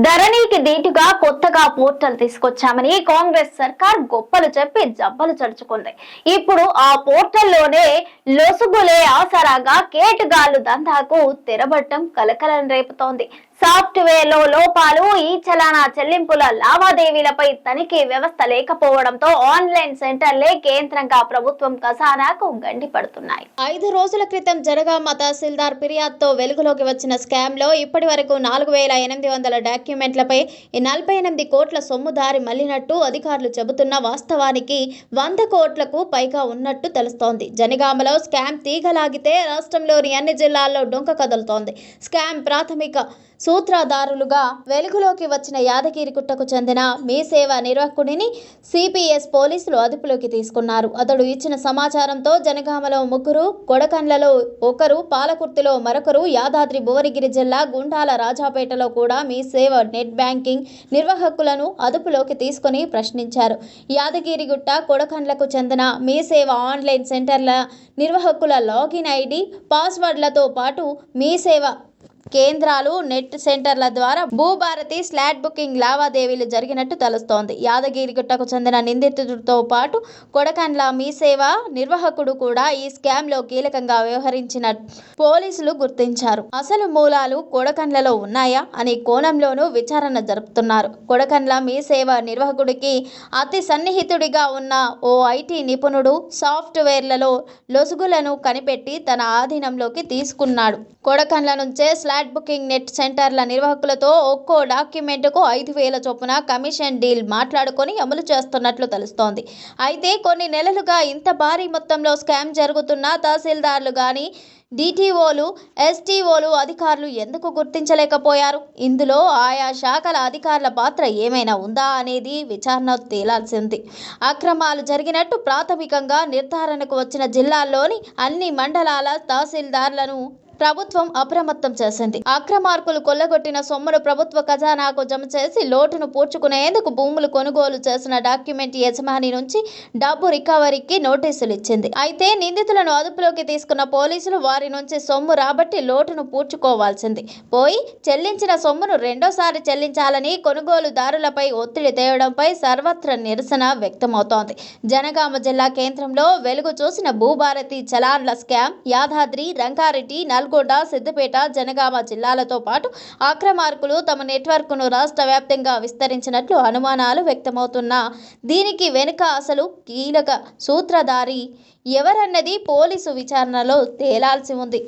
ధరణికి దీటుగా కొత్తగా పోర్టల్ తీసుకొచ్చామని కాంగ్రెస్ సర్కార్ గొప్పలు చెప్పి జబ్బలు చడుచుకుంది. ఇప్పుడు ఆ పోర్టల్లోనే లొసుగులే ఆసరాగా కేటుగాళ్లు దందాకు తెరబట్టం కలకలం రేపుతోంది. సాఫ్ట్వేర్ లో లోపాలు, ఈ చలానా చెల్లింపుల లావాదేవీలపై తనిఖీ వ్యవస్థ లేకపోవడంతో ఆన్లైన్ సెంటర్లే కేంద్రంగా ప్రభుత్వం ఖజానాకు గండి పడుతున్నాయి. 5 రోజుల క్రితం జనగామ తహసీల్దార్ ఫిర్యాదుతో వెలుగులోకి వచ్చిన స్కామ్ లో ఇప్పటి వరకు 4800 డాక్యుమెంట్లపై 48 కోట్ల సొమ్ము దారి మళ్లినట్టు అధికారులు చెబుతున్న వాస్తవానికి 100 కోట్లకు పైగా ఉన్నట్టు తెలుస్తోంది. జనగామలో స్కామ్ తీగలాగితే రాష్ట్రంలోని అన్ని జిల్లాల్లో డొంక కదులుతోంది. స్కామ్ ప్రాథమిక సూత్రధారులుగా వెలుగులోకి వచ్చిన యాదగిరిగుట్టకు చెందిన మీ సేవ నిర్వాహకుడిని సిపిఎస్ పోలీసులు అదుపులోకి తీసుకున్నారు. అతడు ఇచ్చిన సమాచారంతో జనగామలో 3, కొడకండ్లలో 1, పాలకుర్తిలో మరొకరు, యాదాద్రి భువనగిరి జిల్లా గుండాల రాజాపేటలో కూడా మీ సేవ నెట్ బ్యాంకింగ్ నిర్వాహకులను అదుపులోకి తీసుకుని ప్రశ్నించారు. యాదగిరిగుట్ట, కొడకండ్లకు చెందిన మీ సేవ ఆన్లైన్ సెంటర్ల నిర్వాహకుల లాగిన్ ఐడి, పాస్వర్డ్లతో పాటు మీ సేవ కేంద్రాలు, నెట్ సెంటర్ల ద్వారా భూభారతి స్లాట్ బుకింగ్ లావాదేవీలు జరిగినట్టు తెలుస్తోంది. యాదగిరిగుట్టకు చెందిన నిందితుడితో పాటు కొడకండ్ల మీ సేవ నిర్వాహకుడు కూడా ఈ స్కామ్ లో కీలకంగా వ్యవహరించిన పోలీసులు గుర్తించారు. అసలు మూలాలు కొడకండ్లలో ఉన్నాయా అనే కోణంలోనూ విచారణ జరుపుతున్నారు. కొడకండ్ల మీ సేవ నిర్వాహకుడికి అతి సన్నిహితుడిగా ఉన్న ఓ ఐటీ నిపుణుడు సాఫ్ట్వేర్లలో లొసుగులను కనిపెట్టి తన ఆధీనంలోకి తీసుకున్నాడు. కొడకండ్ల నుంచే స్లాట్ బుకింగ్, నెట్ సెంటర్ల నిర్వాహకులతో ఒక్కో డాక్యుమెంట్కు 5,000 చొప్పున కమిషన్ డీల్ మాట్లాడుకొని అమలు చేస్తున్నట్లు తెలుస్తోంది. అయితే కొన్ని నెలలుగా ఇంత భారీ మొత్తంలో స్కామ్ జరుగుతున్నా తహసీల్దార్లు గాని, డిటిఓలు, ఎస్టీఓలు అధికారులు ఎందుకు గుర్తించలేకపోయారు? ఇందులో ఆయా శాఖల అధికారుల పాత్ర ఏమైనా ఉందా అనేది విచారణ తేలాల్సింది. అక్రమాలు జరిగినట్టు ప్రాథమికంగా నిర్ధారణకు వచ్చిన జిల్లాల్లోని అన్ని మండలాల తహసీల్దార్లను ప్రభుత్వం అప్రమత్తం చేసింది. అక్రమార్కులు కొల్లగొట్టిన సొమ్మును ప్రభుత్వ ఖజానాకు జమ చేసి లోటును పూడ్చుకునేందుకు భూములు కొనుగోలు చేసిన డాక్యుమెంట్ యజమాని నుంచి డబ్బు రికవరీకి నోటీసులు ఇచ్చింది. అయితే నిందితులను అదుపులోకి తీసుకున్న పోలీసులు వారి నుంచి సొమ్ము రాబట్టి లోటును పూడ్చుకోవాల్సింది పోయి చెల్లించిన సొమ్మును రెండోసారి చెల్లించాలని కొనుగోలుదారులపై ఒత్తిడి తేవడంపై సర్వత్రా నిరసన వ్యక్తమవుతోంది. జనగామ జిల్లా కేంద్రంలో వెలుగు చూసిన భూభారతి చలాన్ల స్కామ్ యాదాద్రి, రంగారెడ్డి, నల్గొండ, సిద్దిపేట, జనగామ జిల్లాలతో పాటు అక్రమార్కులు తమ నెట్వర్క్ను రాష్ట్ర వ్యాప్తంగా విస్తరించినట్లు అనుమానాలు వ్యక్తమవుతున్నా దీనికి వెనుక అసలు కీలక సూత్రధారి ఎవరన్నది పోలీసు విచారణలో తేలాల్సి ఉంది.